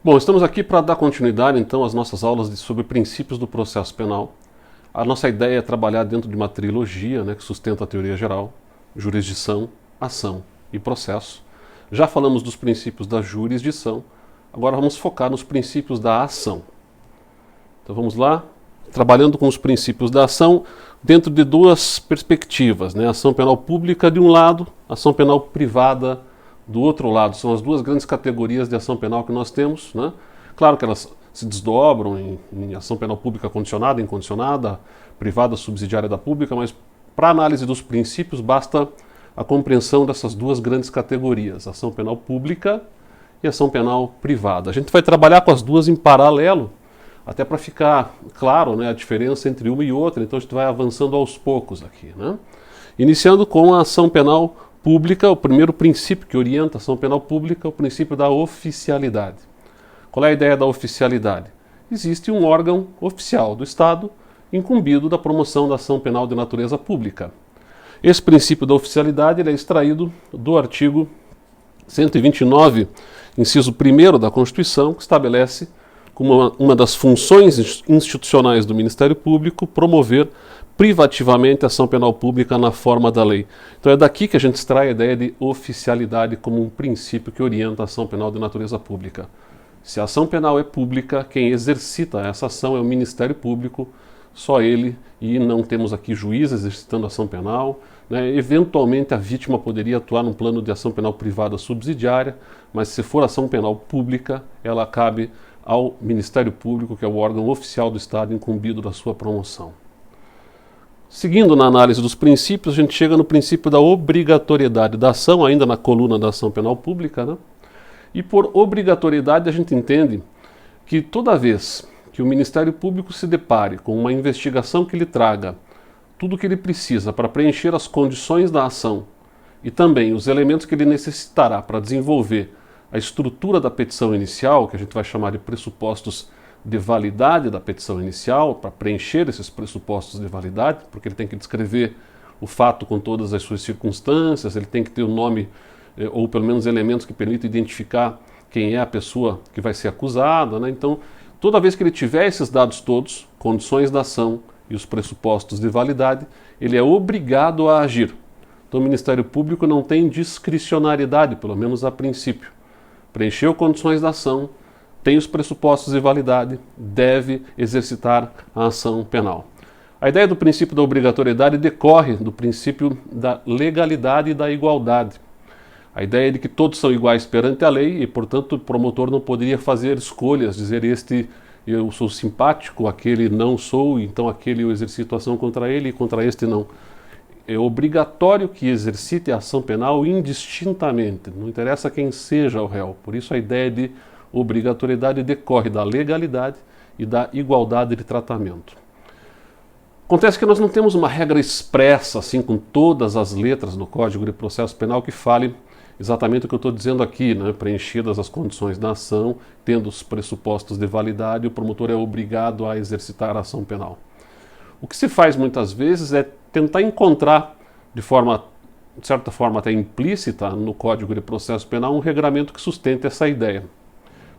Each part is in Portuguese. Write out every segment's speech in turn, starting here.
Bom, estamos aqui para dar continuidade então às nossas aulas sobre princípios do processo penal. A nossa ideia é trabalhar dentro de uma trilogia, que sustenta a teoria geral, jurisdição, ação e processo. Já falamos dos princípios da jurisdição, agora vamos focar nos princípios da ação. Então vamos lá, trabalhando com os princípios da ação dentro de duas perspectivas, ação penal pública de um lado, ação penal privada do outro lado. São as duas grandes categorias de ação penal que nós temos. Claro que elas se desdobram em ação penal pública condicionada, incondicionada, privada subsidiária da pública, mas para análise dos princípios basta a compreensão dessas duas grandes categorias, ação penal pública e ação penal privada. A gente vai trabalhar com as duas em paralelo, até para ficar claro a diferença entre uma e outra, então a gente vai avançando aos poucos aqui. Iniciando com a ação penal pública, o primeiro princípio que orienta a ação penal pública é o princípio da oficialidade. Qual é a ideia da oficialidade? Existe um órgão oficial do Estado incumbido da promoção da ação penal de natureza pública. Esse princípio da oficialidade é extraído do artigo 129, inciso 1º da Constituição, que estabelece como uma das funções institucionais do Ministério Público promover privativamente a ação penal pública na forma da lei. Então é daqui que a gente extrai a ideia de oficialidade como um princípio que orienta a ação penal de natureza pública. Se a ação penal é pública, quem exercita essa ação é o Ministério Público, só ele, e não temos aqui juiz exercitando a ação penal. Eventualmente a vítima poderia atuar num plano de ação penal privada subsidiária, mas se for ação penal pública, ela cabe ao Ministério Público, que é o órgão oficial do Estado incumbido da sua promoção. Seguindo na análise dos princípios, a gente chega no princípio da obrigatoriedade da ação, ainda na coluna da ação penal pública. E por obrigatoriedade a gente entende que toda vez que o Ministério Público se depare com uma investigação que lhe traga tudo o que ele precisa para preencher as condições da ação e também os elementos que ele necessitará para desenvolver a estrutura da petição inicial, que a gente vai chamar de pressupostos de validade da petição inicial, para preencher esses pressupostos de validade, porque ele tem que descrever o fato com todas as suas circunstâncias, ele tem que ter o nome, ou pelo menos elementos que permitam identificar quem é a pessoa que vai ser acusada. Então, toda vez que ele tiver esses dados todos, condições da ação e os pressupostos de validade, ele é obrigado a agir. Então, o Ministério Público não tem discricionariedade, pelo menos a princípio. Preencheu condições da ação, tem os pressupostos de validade, deve exercitar a ação penal. A ideia do princípio da obrigatoriedade decorre do princípio da legalidade e da igualdade. A ideia de que todos são iguais perante a lei e, portanto, o promotor não poderia fazer escolhas, dizer este eu sou simpático, aquele não sou, então aquele eu exercito ação contra ele e contra este não. É obrigatório que exercite a ação penal indistintamente, não interessa quem seja o réu. Por isso a ideia de obrigatoriedade decorre da legalidade e da igualdade de tratamento. Acontece que nós não temos uma regra expressa, assim, com todas as letras do Código de Processo Penal que fale exatamente o que eu estou dizendo aqui, preenchidas as condições da ação, tendo os pressupostos de validade, o promotor é obrigado a exercitar a ação penal. O que se faz muitas vezes é tentar encontrar, de certa forma até implícita, no Código de Processo Penal, um regramento que sustente essa ideia.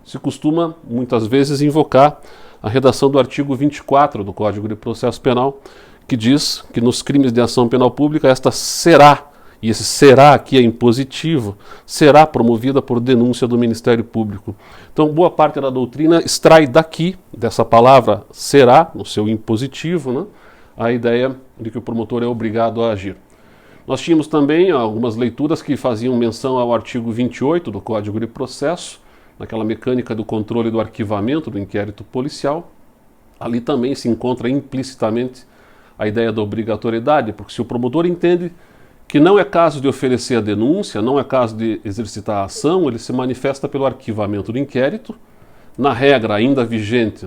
Se costuma, muitas vezes, invocar a redação do artigo 24 do Código de Processo Penal, que diz que nos crimes de ação penal pública esta será, e esse será aqui é impositivo, será promovida por denúncia do Ministério Público. Então, boa parte da doutrina extrai daqui, dessa palavra será, no seu impositivo, a ideia de que o promotor é obrigado a agir. Nós tínhamos também algumas leituras que faziam menção ao artigo 28 do Código de Processo, naquela mecânica do controle do arquivamento do inquérito policial. Ali também se encontra implicitamente a ideia da obrigatoriedade, porque se o promotor entende que não é caso de oferecer a denúncia, não é caso de exercitar a ação, ele se manifesta pelo arquivamento do inquérito, na regra ainda vigente,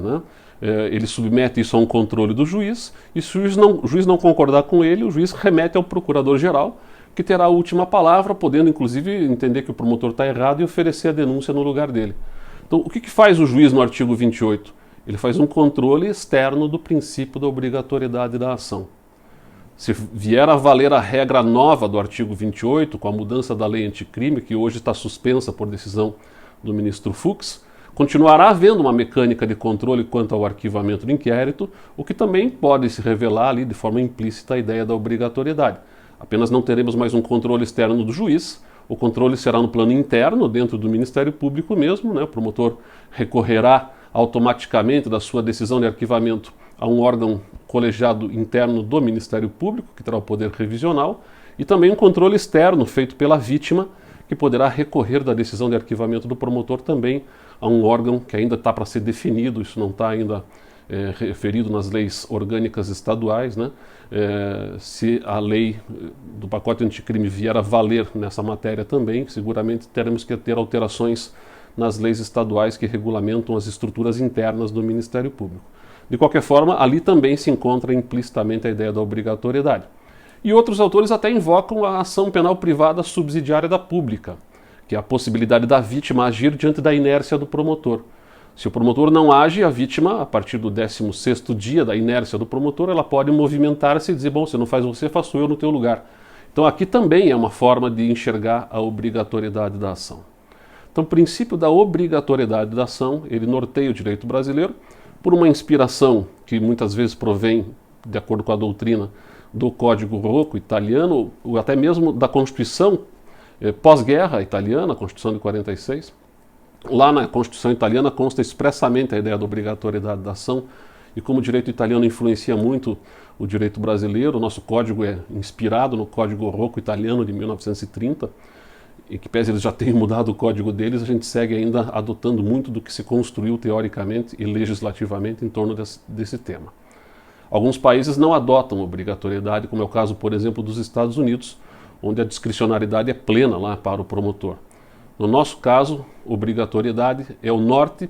ele submete isso a um controle do juiz, e se o juiz não concordar com ele, o juiz remete ao procurador-geral, que terá a última palavra, podendo inclusive entender que o promotor está errado e oferecer a denúncia no lugar dele. Então, o que faz o juiz no artigo 28? Ele faz um controle externo do princípio da obrigatoriedade da ação. Se vier a valer a regra nova do artigo 28, com a mudança da lei anticrime, que hoje está suspensa por decisão do ministro Fux, Continuará havendo uma mecânica de controle quanto ao arquivamento do inquérito, o que também pode se revelar ali de forma implícita a ideia da obrigatoriedade. Apenas não teremos mais um controle externo do juiz, o controle será no plano interno, dentro do Ministério Público mesmo, né? O promotor recorrerá automaticamente da sua decisão de arquivamento a um órgão colegiado interno do Ministério Público, que terá o poder revisional, e também um controle externo feito pela vítima, que poderá recorrer da decisão de arquivamento do promotor também a um órgão que ainda está para ser definido, isso não está ainda referido nas leis orgânicas estaduais, né? Se a lei do pacote anticrime vier a valer nessa matéria também, seguramente teremos que ter alterações nas leis estaduais que regulamentam as estruturas internas do Ministério Público. De qualquer forma, ali também se encontra implicitamente a ideia da obrigatoriedade. E outros autores até invocam a ação penal privada subsidiária da pública, que é a possibilidade da vítima agir diante da inércia do promotor. Se o promotor não age, a vítima, a partir do 16º dia da inércia do promotor, ela pode movimentar-se e dizer, bom, você não faz você, faço eu no teu lugar. Então aqui também é uma forma de enxergar a obrigatoriedade da ação. Então o princípio da obrigatoriedade da ação, ele norteia o direito brasileiro por uma inspiração que muitas vezes provém, de acordo com a doutrina, do Código Rocco italiano, ou até mesmo da Constituição pós-guerra italiana, a Constituição de 46. Lá na Constituição italiana consta expressamente a ideia da obrigatoriedade da ação, e como o direito italiano influencia muito o direito brasileiro, o nosso código é inspirado no Código Rocco italiano de 1930, e que pese eles já tenham mudado o código deles, a gente segue ainda adotando muito do que se construiu teoricamente e legislativamente em torno desse tema. Alguns países não adotam obrigatoriedade, como é o caso, por exemplo, dos Estados Unidos, onde a discricionariedade é plena lá para o promotor. No nosso caso, obrigatoriedade é o norte,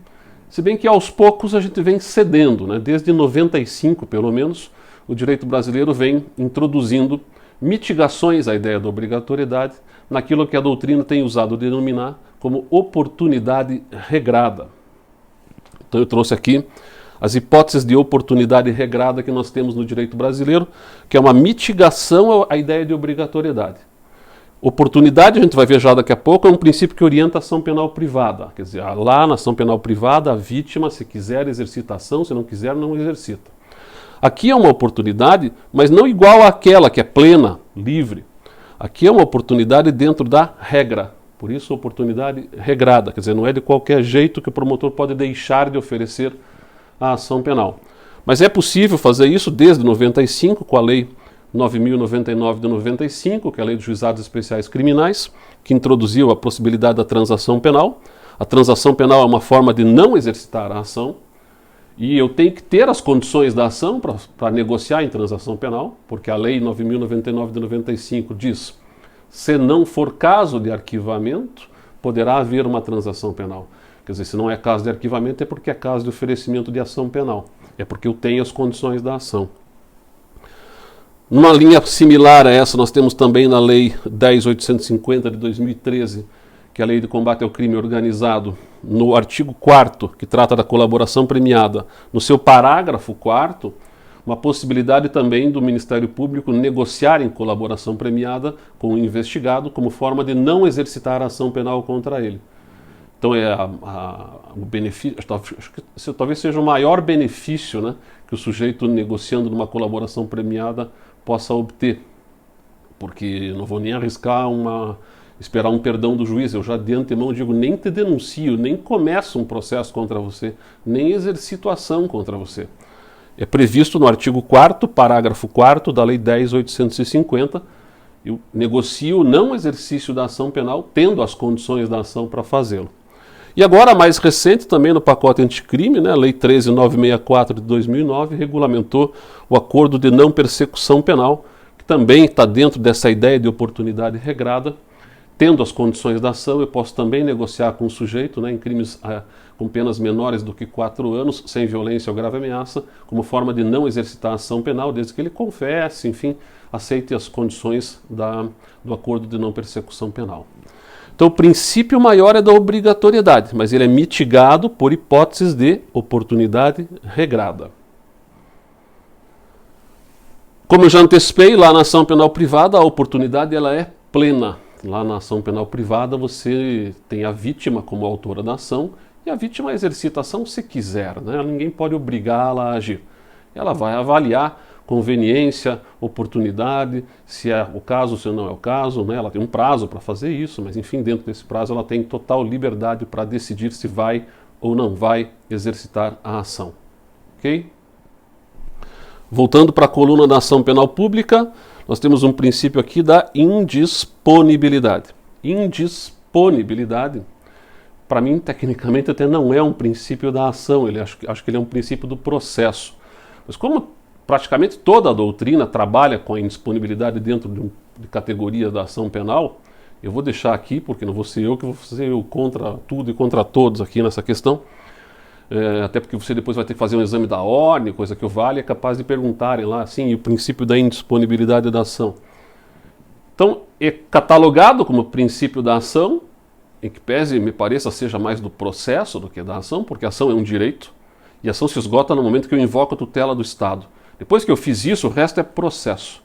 se bem que aos poucos a gente vem cedendo, né? Desde 95, pelo menos, o direito brasileiro vem introduzindo mitigações à ideia da obrigatoriedade naquilo que a doutrina tem usado denominar como oportunidade regrada. Então eu trouxe aqui as hipóteses de oportunidade regrada que nós temos no direito brasileiro, que é uma mitigação à ideia de obrigatoriedade. Oportunidade, a gente vai ver já daqui a pouco, é um princípio que orienta a ação penal privada. Quer dizer, lá na ação penal privada, a vítima, se quiser, exercita a ação, se não quiser, não exercita. Aqui é uma oportunidade, mas não igual àquela que é plena, livre. Aqui é uma oportunidade dentro da regra. Por isso, oportunidade regrada. Quer dizer, não é de qualquer jeito que o promotor pode deixar de oferecer a ação penal. Mas é possível fazer isso desde 95, com a Lei 9.099 de 95, que é a Lei dos Juizados Especiais Criminais, que introduziu a possibilidade da transação penal. A transação penal é uma forma de não exercitar a ação, e eu tenho que ter as condições da ação para negociar em transação penal, porque a Lei 9.099 de 95 diz, se não for caso de arquivamento, poderá haver uma transação penal. Quer dizer, se não é caso de arquivamento, é porque é caso de oferecimento de ação penal. É porque eu tenho as condições da ação. Numa linha similar a essa, nós temos também na Lei 10.850 de 2013, que é a Lei de Combate ao Crime Organizado, no artigo 4º, que trata da colaboração premiada, no seu parágrafo 4º, uma possibilidade também do Ministério Público negociar em colaboração premiada com o investigado como forma de não exercitar a ação penal contra ele. Então o benefício, talvez seja o maior benefício, né, que o sujeito negociando numa colaboração premiada possa obter, porque não vou nem arriscar esperar um perdão do juiz. Eu já de antemão digo, nem te denuncio, nem começo um processo contra você, nem exercito ação contra você. É previsto no artigo 4º, parágrafo 4º da Lei 10.850, eu negocio o não exercício da ação penal, tendo as condições da ação para fazê-lo. E agora, mais recente, também no pacote anticrime, né, a Lei 13.964 de 2009, regulamentou o acordo de não persecução penal, que também está dentro dessa ideia de oportunidade regrada. Tendo as condições da ação, eu posso também negociar com o sujeito, né, em crimes com penas menores do que 4 anos, sem violência ou grave ameaça, como forma de não exercitar a ação penal, desde que ele confesse, enfim, aceite as condições do acordo de não persecução penal. Então o princípio maior é da obrigatoriedade, mas ele é mitigado por hipóteses de oportunidade regrada. Como eu já antecipei, lá na ação penal privada, a oportunidade ela é plena. Lá na ação penal privada você tem a vítima como autora da ação E a vítima exercita a ação se quiser, né? Ninguém pode obrigá-la a agir. Ela vai avaliar conveniência, oportunidade, se é o caso, se não é o caso, né? Ela tem um prazo para fazer isso, mas enfim, dentro desse prazo ela tem total liberdade para decidir se vai ou não vai exercitar a ação. Ok? Voltando para a coluna da ação penal pública, nós temos um princípio aqui da indisponibilidade. Indisponibilidade, para mim, tecnicamente, até não é um princípio da ação, acho que ele é um princípio do processo. Mas como praticamente toda a doutrina trabalha com a indisponibilidade dentro de categoria da ação penal, eu vou deixar aqui, porque não vou ser eu que vou ser eu contra tudo e contra todos aqui nessa questão, até porque você depois vai ter que fazer um exame da ordem, coisa que o vale é capaz de perguntarem lá, assim, o princípio da indisponibilidade da ação. Então, é catalogado como princípio da ação, em que pese, me pareça, seja mais do processo do que da ação, porque a ação é um direito, e a ação se esgota no momento que eu invoco a tutela do Estado. Depois que eu fiz isso, o resto é processo.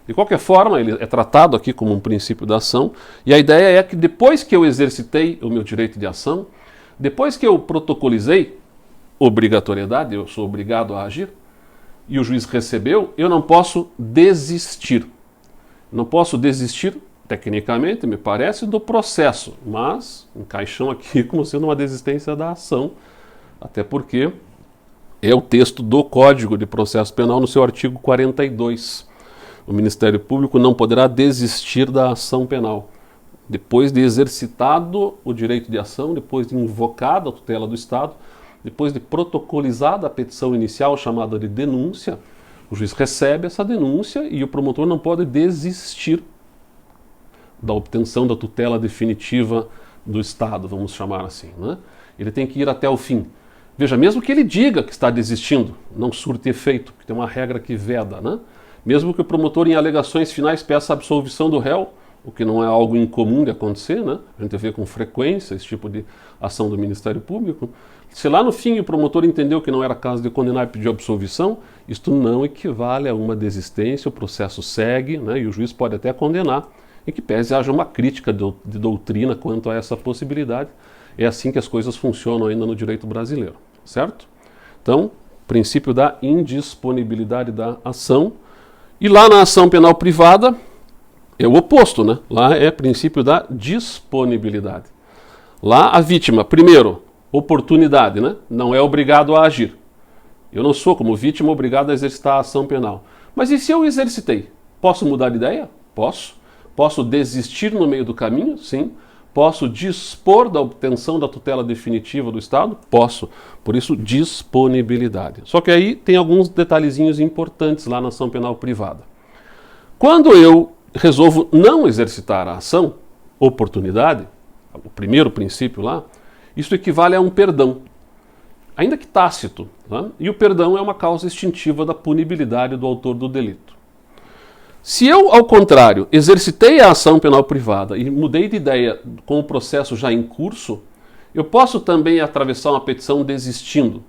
De qualquer forma, ele é tratado aqui como um princípio da ação, e a ideia é que depois que eu exercitei o meu direito de ação, depois que eu protocolizei obrigatoriedade, eu sou obrigado a agir, e o juiz recebeu, eu não posso desistir. Não posso desistir, tecnicamente, me parece, do processo, mas encaixam aqui como sendo uma desistência da ação, até porque é o texto do Código de Processo Penal no seu artigo 42. O Ministério Público não poderá desistir da ação penal. Depois de exercitado o direito de ação, depois de invocada a tutela do Estado, depois de protocolizada a petição inicial chamada de denúncia, o juiz recebe essa denúncia e o promotor não pode desistir da obtenção da tutela definitiva do Estado, vamos chamar assim, né? Ele tem que ir até o fim. Veja, mesmo que ele diga que está desistindo, não surte efeito, porque tem uma regra que veda, né? Mesmo que o promotor em alegações finais peça a absolvição do réu, o que não é algo incomum de acontecer, né? A gente vê com frequência esse tipo de ação do Ministério Público. Se lá no fim o promotor entendeu que não era caso de condenar e pedir absolvição, isto não equivale a uma desistência, o processo segue, né? E o juiz pode até condenar, em que pese haja uma crítica de doutrina quanto a essa possibilidade. É assim que as coisas funcionam ainda no direito brasileiro, certo? Então, princípio da indisponibilidade da ação. E lá na ação penal privada, é o oposto, né? Lá é princípio da disponibilidade. Lá a vítima, primeiro, oportunidade, né? Não é obrigado a agir. Eu não sou, como vítima, obrigado a exercitar a ação penal. Mas e se eu exercitei? Posso mudar de ideia? Posso. Posso desistir no meio do caminho? Sim. Posso dispor da obtenção da tutela definitiva do Estado? Posso. Por isso, disponibilidade. Só que aí tem alguns detalhezinhos importantes lá na ação penal privada. Quando eu resolvo não exercitar a ação, oportunidade, o primeiro princípio lá, isso equivale a um perdão, ainda que tácito, tá? E o perdão é uma causa extintiva da punibilidade do autor do delito. Se eu, ao contrário, exercitei a ação penal privada e mudei de ideia com o processo já em curso, eu posso também atravessar uma petição desistindo,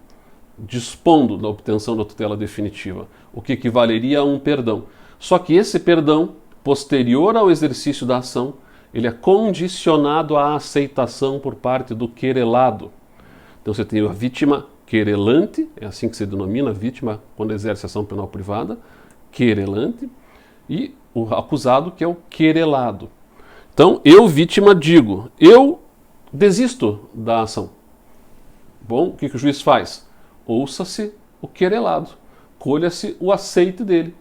dispondo da obtenção da tutela definitiva, o que equivaleria a um perdão. Só que esse perdão, posterior ao exercício da ação, ele é condicionado à aceitação por parte do querelado. Então você tem a vítima querelante, é assim que se denomina a vítima quando exerce ação penal privada, querelante, e o acusado, que é o querelado. Então, eu, vítima, digo, eu desisto da ação. Bom, o que o juiz faz? Ouça-se o querelado, colha-se o aceite dele,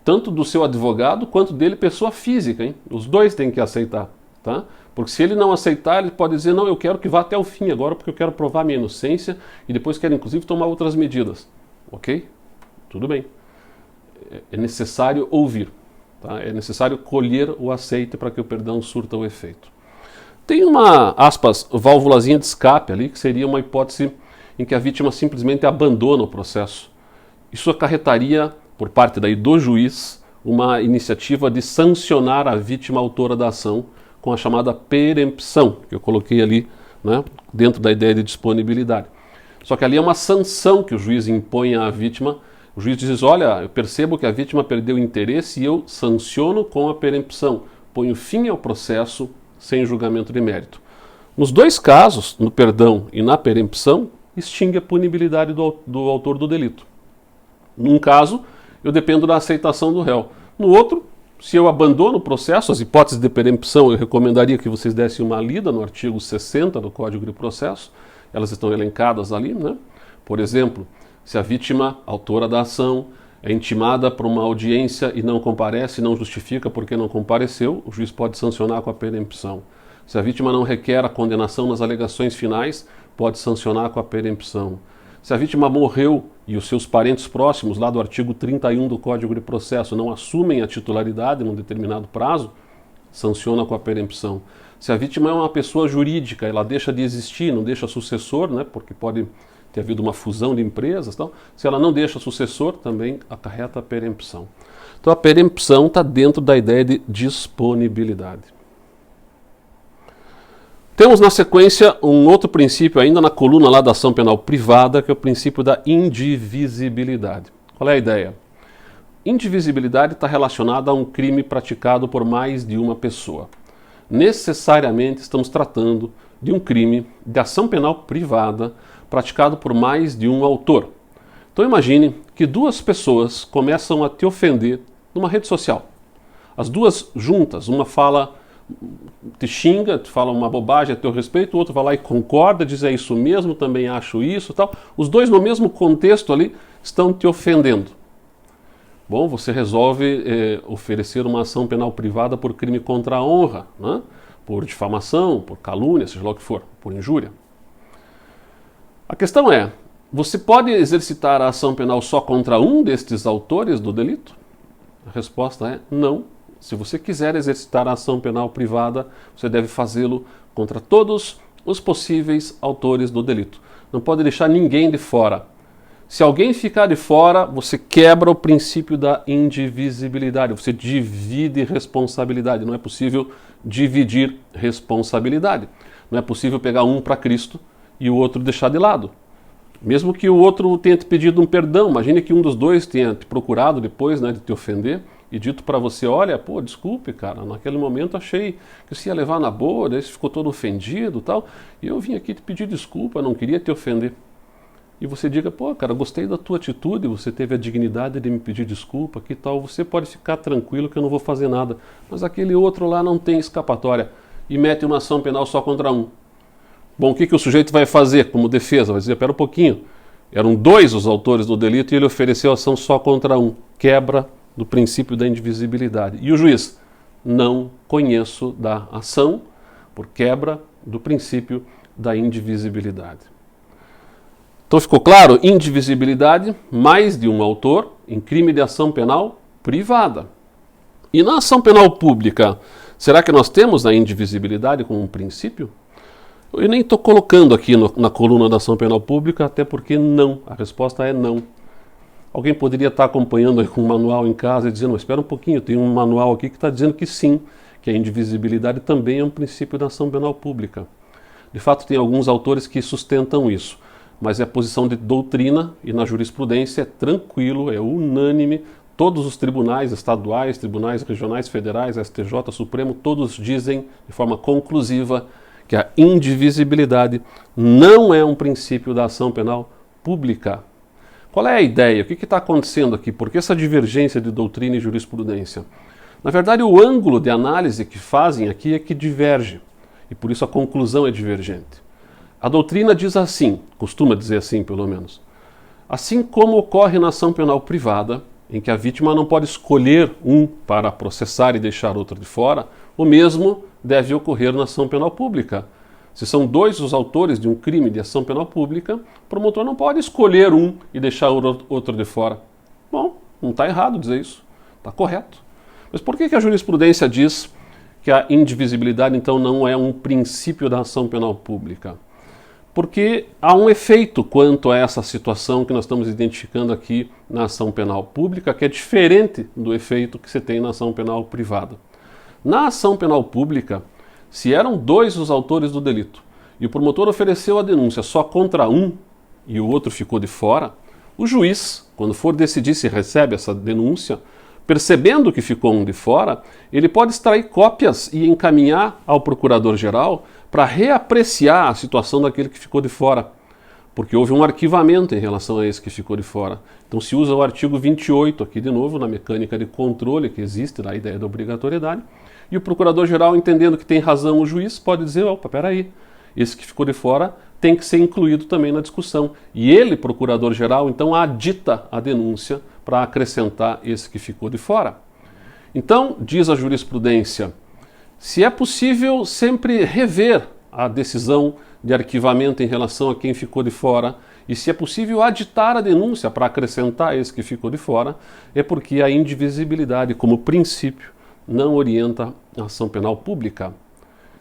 tanto do seu advogado quanto dele, pessoa física, hein? Os dois têm que aceitar, tá? Porque se ele não aceitar, ele pode dizer, não, eu quero que vá até o fim agora, porque eu quero provar minha inocência e depois quero, inclusive, tomar outras medidas. Ok? Tudo bem. É necessário ouvir. Tá? É necessário colher o aceite para que o perdão surta o efeito. Tem uma, aspas, válvulazinha de escape ali, que seria uma hipótese em que a vítima simplesmente abandona o processo. Isso acarretaria, por parte daí do juiz, uma iniciativa de sancionar a vítima autora da ação com a chamada perempção, que eu coloquei ali, né, dentro da ideia de disponibilidade. Só que ali é uma sanção que o juiz impõe à vítima. O juiz diz, olha, eu percebo que a vítima perdeu o interesse e eu sanciono com a perempção. Ponho fim ao processo sem julgamento de mérito. Nos dois casos, no perdão e na perempção, extingue a punibilidade do autor do delito. Num caso, eu dependo da aceitação do réu. No outro, se eu abandono o processo, as hipóteses de perempção, eu recomendaria que vocês dessem uma lida no artigo 60 do Código de Processo. Elas estão elencadas ali, né? Por exemplo, se a vítima, autora da ação, é intimada para uma audiência e não comparece, não justifica porque não compareceu, o juiz pode sancionar com a perempção. Se a vítima não requer a condenação nas alegações finais, pode sancionar com a perempção. Se a vítima morreu e os seus parentes próximos, lá do artigo 31 do Código de Processo, não assumem a titularidade num determinado prazo, sanciona com a perempção. Se a vítima é uma pessoa jurídica, ela deixa de existir, não deixa sucessor, né, porque pode ter havido uma fusão de empresas, então, se ela não deixa sucessor, também acarreta a perempção. Então a perempção está dentro da ideia de disponibilidade. Temos na sequência um outro princípio ainda na coluna lá da ação penal privada, que é o princípio da indivisibilidade. Qual é a ideia? Indivisibilidade está relacionada a um crime praticado por mais de uma pessoa. Necessariamente estamos tratando de um crime de ação penal privada praticado por mais de um autor. Então imagine que duas pessoas começam a te ofender numa rede social. As duas juntas, uma fala, te xinga, te fala uma bobagem a teu respeito, o outro vai lá e concorda, diz é isso mesmo, também acho isso, tal. Os dois no mesmo contexto ali estão te ofendendo. Bom, você resolve oferecer uma ação penal privada por crime contra a honra, né? Por difamação, por calúnia, seja lá o que for, por injúria. A questão é, você pode exercitar a ação penal só contra um destes autores do delito? A resposta é não. Se você quiser exercitar a ação penal privada, você deve fazê-lo contra todos os possíveis autores do delito. Não pode deixar ninguém de fora. Se alguém ficar de fora, você quebra o princípio da indivisibilidade. Você divide responsabilidade. Não é possível dividir responsabilidade. Não é possível pegar um para Cristo e o outro deixar de lado. Mesmo que o outro tenha te pedido um perdão, imagine que um dos dois tenha te procurado depois, né, de te ofender e dito para você, olha, pô, desculpe, cara, naquele momento achei que você ia levar na boa, daí você ficou todo ofendido e tal, e eu vim aqui te pedir desculpa, não queria te ofender. E você diga, pô, cara, gostei da tua atitude, você teve a dignidade de me pedir desculpa, que tal, você pode ficar tranquilo que eu não vou fazer nada, mas aquele outro lá não tem escapatória, e mete uma ação penal só contra um. Bom, o que o sujeito vai fazer como defesa? Vai dizer, pera um pouquinho, eram dois os autores do delito e ele ofereceu ação só contra um. Quebra do princípio da indivisibilidade. E o juiz? Não conheço da ação por quebra do princípio da indivisibilidade. Então ficou claro? Indivisibilidade, mais de um autor, em crime de ação penal privada. E na ação penal pública, será que nós temos a indivisibilidade como um princípio? Eu nem estou colocando aqui na coluna da ação penal pública, até porque não. A resposta é não. Alguém poderia estar acompanhando com um manual em casa e dizendo, espera um pouquinho, tem um manual aqui que está dizendo que sim, que a indivisibilidade também é um princípio da ação penal pública. De fato, tem alguns autores que sustentam isso, mas é a posição de doutrina e na jurisprudência é tranquilo, é unânime. Todos os tribunais estaduais, tribunais regionais, federais, STJ, Supremo, todos dizem de forma conclusiva que a indivisibilidade não é um princípio da ação penal pública. Qual é a ideia? O que está acontecendo aqui? Por que essa divergência de doutrina e jurisprudência? Na verdade, o ângulo de análise que fazem aqui é que diverge, e por isso a conclusão é divergente. A doutrina diz assim, costuma dizer assim pelo menos, assim como ocorre na ação penal privada, em que a vítima não pode escolher um para processar e deixar outro de fora, o mesmo deve ocorrer na ação penal pública. Se são dois os autores de um crime de ação penal pública, o promotor não pode escolher um e deixar o outro de fora. Bom, não está errado dizer isso, está correto. Mas por que a jurisprudência diz que a indivisibilidade então não é um princípio da ação penal pública? Porque há um efeito quanto a essa situação que nós estamos identificando aqui na ação penal pública, que é diferente do efeito que você tem na ação penal privada. Na ação penal pública, se eram dois os autores do delito e o promotor ofereceu a denúncia só contra um e o outro ficou de fora, o juiz, quando for decidir se recebe essa denúncia, Percebendo que ficou um de fora, ele pode extrair cópias e encaminhar ao procurador-geral para reapreciar a situação daquele que ficou de fora, porque houve um arquivamento em relação a esse que ficou de fora. Então se usa o artigo 28 aqui de novo, na mecânica de controle que existe na ideia da obrigatoriedade, e o procurador-geral, entendendo que tem razão o juiz, pode dizer, opa, peraí, esse que ficou de fora tem que ser incluído também na discussão. E ele, procurador-geral, então adita a denúncia para acrescentar esse que ficou de fora. Então, diz a jurisprudência, se é possível sempre rever a decisão de arquivamento em relação a quem ficou de fora, e se é possível aditar a denúncia para acrescentar esse que ficou de fora, é porque a indivisibilidade como princípio não orienta a ação penal pública.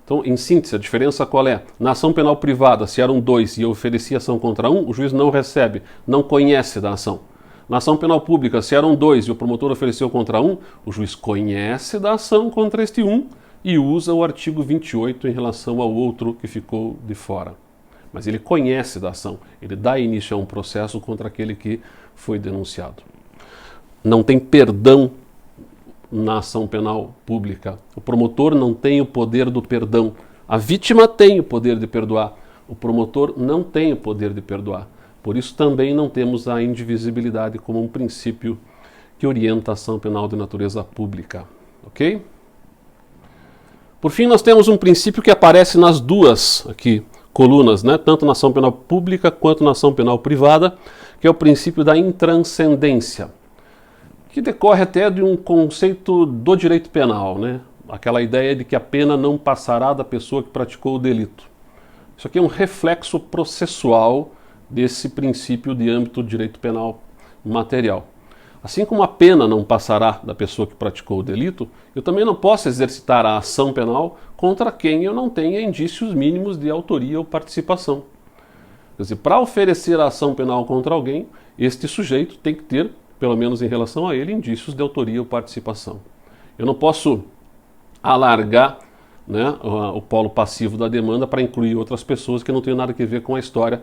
Então, em síntese, a diferença qual é? Na ação penal privada, se eram dois e eu ofereci ação contra um, o juiz não recebe, não conhece da ação. Na ação penal pública, se eram dois e o promotor ofereceu contra um, o juiz conhece da ação contra este um e usa o artigo 28 em relação ao outro que ficou de fora. Mas ele conhece da ação, ele dá início a um processo contra aquele que foi denunciado. Não tem perdão na ação penal pública. O promotor não tem o poder do perdão. A vítima tem o poder de perdoar. O promotor não tem o poder de perdoar. Por isso também não temos a indivisibilidade como um princípio que orienta a ação penal de natureza pública. Ok? Por fim, nós temos um princípio que aparece nas duas aqui colunas, né? Tanto na ação penal pública quanto na ação penal privada, que é o princípio da intranscendência, que decorre até de um conceito do direito penal, né? Aquela ideia de que a pena não passará da pessoa que praticou o delito. Isso aqui é um reflexo processual desse princípio de âmbito do direito penal material. Assim como a pena não passará da pessoa que praticou o delito, eu também não posso exercitar a ação penal contra quem eu não tenha indícios mínimos de autoria ou participação. Quer dizer, para oferecer a ação penal contra alguém, este sujeito tem que ter, pelo menos em relação a ele, indícios de autoria ou participação. Eu não posso alargar, né, o polo passivo da demanda para incluir outras pessoas que não têm nada a ver com a história.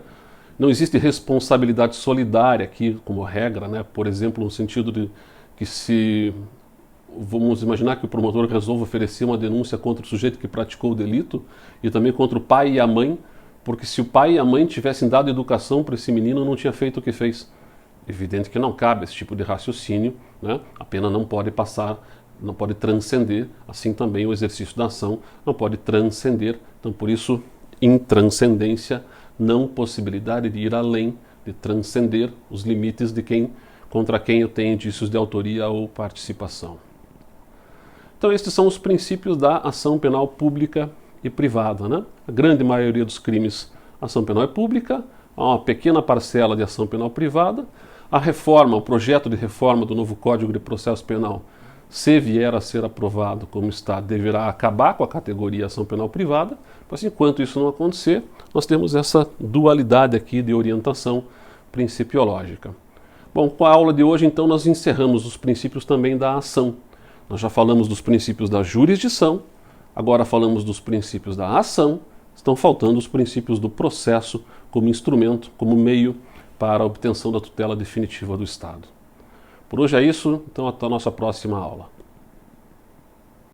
Não existe responsabilidade solidária aqui como regra, né? Por exemplo, no sentido de que se vamos imaginar que o promotor resolva oferecer uma denúncia contra o sujeito que praticou o delito e também contra o pai e a mãe, porque se o pai e a mãe tivessem dado educação para esse menino, não tinha feito o que fez. Evidente que não cabe esse tipo de raciocínio, né? A pena não pode passar, não pode transcender, assim também o exercício da ação não pode transcender. Então, por isso, intranscendência, não possibilidade de ir além, de transcender os limites de quem, contra quem eu tenho indícios de autoria ou participação. Então, estes são os princípios da ação penal pública e privada, né? A grande maioria dos crimes, a ação penal é pública, há uma pequena parcela de ação penal privada. A reforma, o projeto de reforma do novo Código de Processo Penal, se vier a ser aprovado como está, deverá acabar com a categoria ação penal privada, mas enquanto isso não acontecer, nós temos essa dualidade aqui de orientação principiológica. Bom, com a aula de hoje, então, nós encerramos os princípios também da ação. Nós já falamos dos princípios da jurisdição, agora falamos dos princípios da ação, estão faltando os princípios do processo como instrumento, como meio para a obtenção da tutela definitiva do Estado. Por hoje é isso, então até a nossa próxima aula.